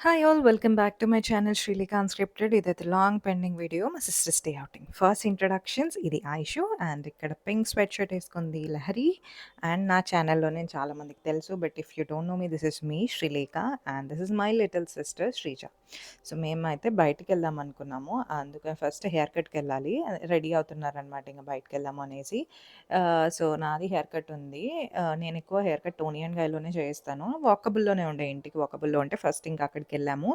Hi all welcome back to my channel Srilekha unscripted. ఇదైతే long pending video. మా sisters day outing. First introductions ఇది Ayishu and ఇక్కడ pink sweatshirt ఏసుకుంది Lahari. And నా ఛానల్‌లో నేను చాలా మందికి తెలుసు. But if you don't know me this is me Srilekha and this is my little sister Sreeja. So మేమైతే బయటికెళ్దాం అనుకున్నాము. అందుకని ఫస్ట్ హెయిర్ కట్‌కెళ్ళాలి. రెడీ అవుతున్నారనమాట ఇంక బయటికెళ్దాము అనేసి. సో నాది హెయిర్ కట్ ఉంది. నేనెక్కువ హెయిర్ కట్ టోనీ అండ్ గైలోనే చేయిస్తాను. వాకబుల్‌లోనే ఉండే ఇంటికి వాకబుల్‌లో ఉంటే ఫస్ట్ ఇంక అక్కడికెళ్ళాము.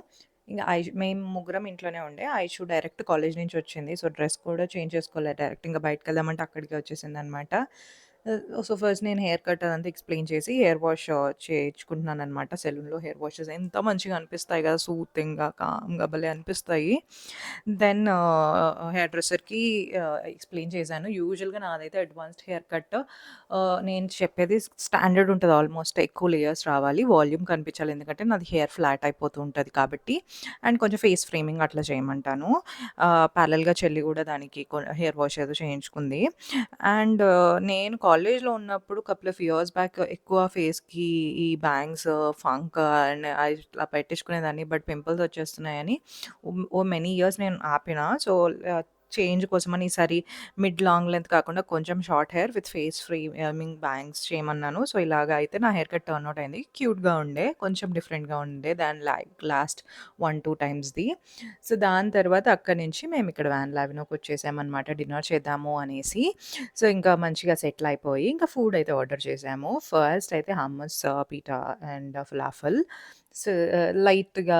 ఇంగ మేము ముగ్గురం ఇంట్లోనే ఉండే. ఐషు డైరెక్ట్ కాలేజ్ నుంచి వచ్చింది. సో డ్రెస్ కూడా చేంజ్ చేసుకోలే. డైరెక్ట్ ఇంక బయటికెళ్దామంటే అక్కడికే వచ్చేసిందనమాట. సో ఫస్ట్ నేను హెయిర్ కట్ అదంతా ఎక్స్‌ప్లెయిన్ చేసి హెయిర్ వాష్ చేయించుకుంటున్నాననమాట. సెలూన్‌లో హెయిర్ వాషెస్ ఎంత మంచిగా అనిపిస్తాయి కదా! సూతింగ్‌గా, కామ్‌గా భలే అనిపిస్తాయి. దెన్ హెయిర్ డ్రెస్సర్‌కి ఎక్స్‌ప్లెయిన్ చేశాను. యూజువల్‌గా నాదైతే అడ్వాన్స్డ్ హెయిర్ కట్. నేను చెప్పేది స్టాండర్డ్ ఉంటది ఆల్మోస్ట్. ఎక్కువ లేయర్స్ రావాలి. వాల్యూమ్ కనిపించాలి. ఎందుకంటే నాది హెయిర్ ఫ్లాట్ అయిపోతూ ఉంటది కాబట్టి. అండ్ కొంచెం ఫేస్ ఫ్రేమింగ్ అట్లా చేయమంటాను. ప్యారలెల్‌గా చెల్లి కూడా దానికి హెయిర్ వాష్ ఏదో చేయించుకుంది. అండ్ నేను కాలేజ్‌లో ఉన్నప్పుడు కపుల్ ఆఫ్ ఇయర్స్ బ్యాక్ ఎక్కువ ఫేస్‌కి ఈ బ్యాంగ్స్, ఫంక్ అండ్ ఇట్లా పెట్టించుకునేదాన్ని. బట్ పింపుల్స్ వచ్చేస్తున్నాయని మెనీ ఇయర్స్ నేను ఆపిన. సో, చేంజ్ కోసమని ఈసారి మిడ్ లాంగ్ లెంత్ కాకుండా కొంచెం short hair with face framing bangs చేయమన్నాను. సో, ఇలాగ అయితే నా హెయిర్ కట్ టర్న్ ఔట్ అయింది. క్యూట్‌గా ఉండే. కొంచెం డిఫరెంట్‌గా ఉండే దాన్ లాస్ట్ 1, 2 టైమ్స్‌ది. సో, దాని తర్వాత అక్కడి నుంచి మేమిక్కడ వ్యాన్ లావెనోకొచ్చేసామనమాట డిన్నర్ చేద్దాము అనేసి. సో, ఇంకా మంచిగా సెటిల్ అయిపోయి ఇంకా ఫుడ్ అయితే ఆర్డర్ చేసాము. ఫస్ట్ అయితే hummus, pita and falafel. So, లైట్‌గా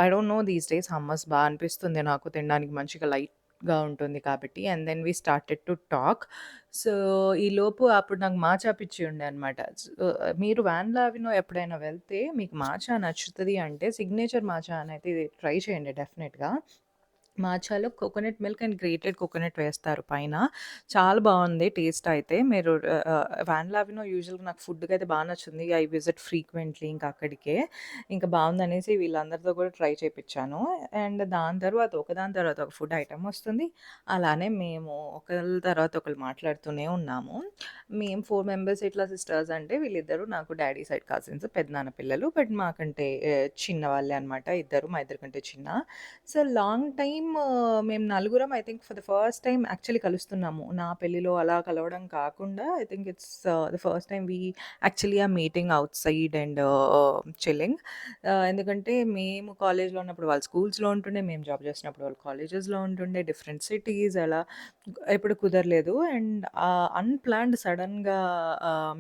I don't know these days hummus అనిపిస్తుంది నాకు తినడానికి మంచిగా లైట్‌గా ఉంటుంది కాబట్టి. And then we started to talk. So, ఈలోపు అప్పుడు నాకు మాచా పిచ్చి ఉండే అనమాట. సో, మీరు వాన్‌లో అవినో ఎప్పుడైనా వెళ్తే మీకు మాచా నచ్చుతది అంటే సిగ్నేచర్ మాచా అనైతే ట్రై చేయండి డెఫినెట్‌గా. మాచాలో coconut milk and grated coconut వేస్తారు పైన. చాలా బావుంది టేస్ట్ అయితే. మీరు వాన్ లావినో యూజువల్‌గా నాకు ఫుడ్‌కైతే నచ్చుతుంది. ఐ విజిట్ ఫ్రీక్వెంట్‌లీ ఇంక అక్కడికే. ఇంక బావుందనేసి వీళ్ళందరితో కూడా ట్రై చేపిచ్చాను. అండ్ దాని తర్వాత ఒకదాని తర్వాత ఒక ఫుడ్ ఐటెమ్ వస్తుంది. అలానే మేము ఒకళ్ళ తర్వాత ఒకళ్ళు మాట్లాడుతూనే ఉన్నాము. మేము 4 మెంబర్స్ ఇట్లా సిస్టర్స్ అంటే వీళ్ళిద్దరూ నాకు డ్యాడీ సైడ్ కజిన్స్ పెదనాన్న పిల్లలు. బట్ మాకంటే చిన్నవాళ్ళే అనమాట ఇద్దరు. మా ఇద్దరికంటే చిన్న. సో, లాంగ్ టైమ్ మేము నలుగురం I think for the first time actually కలుస్తున్నాము. నా పెళ్ళిలో అలా కలవడం కాకుండా I think it's the first time we actually are meeting outside and chilling. ఎందుకంటే మేము కాలేజ్‌లో ఉన్నప్పుడు వాళ్ళు స్కూల్స్‌లో ఉంటుండే. మేము జాబ్ చేస్తున్నప్పుడు వాళ్ళు కాలేజెస్‌లో ఉంటుండే. డిఫరెంట్ సిటీస్ అలా ఎప్పుడు కుదరలేదు. అండ్ అన్‌ప్లాన్డ్ సడెన్‌గా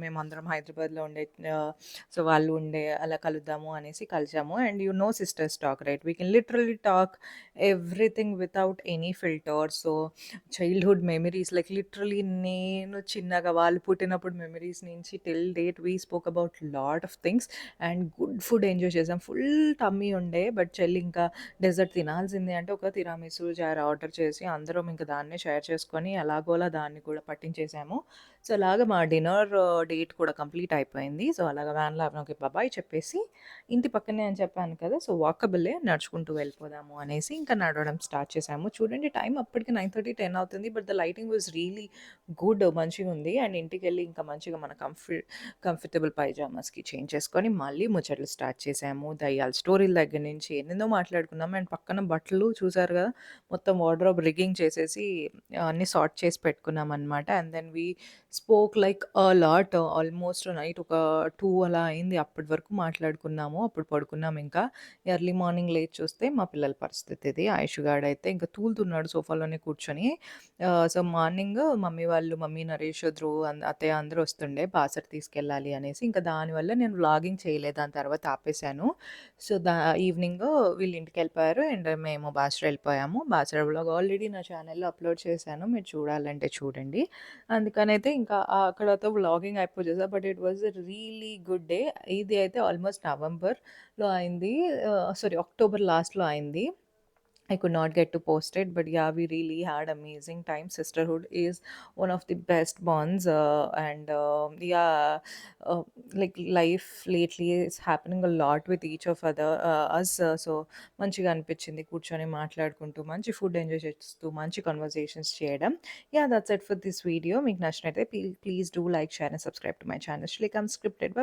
మేమందరం హైదరాబాద్‌లో ఉండే సో, వాళ్ళు ఉండే అలా కలుద్దాము అనేసి కలిసాము. And you know sisters talk right? We can literally talk everything without any filters. So, childhood memories like literally నేను చిన్నగా వాళ్ళు పుట్టినప్పుడు మెమరీస్ నుంచి till date we spoke about lot of things. And good food enjoy చేసాం. Full tummy ఉండే. But చెల్లి ఇంకా dessert తినాల్సిందే అంటే ఒక తిరామిసు, జార్ ఆర్డర్ చేసి అందరం ఇంక దాన్నే షేర్ చేసుకొని ఎలాగోలా దాన్ని కూడా పట్టించేసాము. సో, అలాగా మా డిన్నర్ డేట్ కూడా కంప్లీట్ అయిపోయింది. సో, అలాగా వ్యాన్‌లో ఓకే బాబాయ్ చెప్పేసి ఇంటి పక్కనే అని చెప్పాను కదా! సో, వాకబులే నడుచుకుంటూ వెళ్ళిపోదాము అనేసి ఇంకా నడవడం స్టార్ట్ చేశాము. చూడండి టైం అప్పటికి 9:30, 10 అవుతుంది. But the lighting was really good మంచిగుంది. అండ్ ఇంటికెళ్ళి ఇంకా మంచిగా మన కంఫర్టబుల్ పైజామాస్‌కి చేంజ్ చేసుకొని మళ్ళీ ముచ్చట్లు స్టార్ట్ చేశాము. దయ్యాల స్టోరీల దగ్గర నుంచి ఎన్నెన్నో మాట్లాడుకున్నాము. అండ్ పక్కన బట్టలు చూసారు కదా! మొత్తం వార్డ్‌రోబ్ రిగ్గింగ్ చేసేసి అన్నీ సార్ట్ చేసి పెట్టుకున్నామనమాట. And then we spoke like a lot almost night ఒక 2 అలా అయింది. అప్పటి వరకు మాట్లాడుకున్నాము. అప్పుడు పడుకున్నాం ఇంకా. ఎర్లీ మార్నింగ్ లేచి చూస్తే మా పిల్లల పరిస్థితి ఇది. ఆయుష్ గాడైతే ఇంకా తూలుతున్నాడు సోఫాలోనే కూర్చొని. So, morning mummy, Naresh, Dhruv అత్తయ్య అందరూ వస్తుండే బాసర తీసుకెళ్ళాలి అనేసి. ఇంకా దానివల్ల నేను వ్లాగింగ్ చేయలేదు. దాని తర్వాత ఆపేసాను. సో, ఈవినింగ్ వీళ్ళు ఇంటికెళ్ళిపోయారు. అండ్ మేము బాసర వెళ్ళిపోయాము. బాసర వ్లాగ్ ఆల్రెడీ నా ఛానెల్‌లో అప్‌లోడ్ చేశాను. మీరు చూడాలంటే చూడండి. అందుకనైతే ఇంకా అక్కడతో వ్లాగింగ్ అయిపోచేసా. But it was a really good day. ఇది అయితే ఆల్మోస్ట్ నవంబర్‌లో అయింది. సారీ అక్టోబర్ లాస్ట్‌లో అయింది. I could not get to post it, but yeah, we really had amazing time. Sisterhood is one of the best bonds, and yeah, like life lately is happening a lot with each of us. So మంచిగా అనిపించింది కూర్చొని మాట్లాడుకుంటూ మంచి food enjoy చేస్తూ మంచి conversations చేయడం. Yeah, that's it for this video. మీకు నచ్చినట్లయితే please do like, share and subscribe to my channel. Shlikam Scripted. Bye.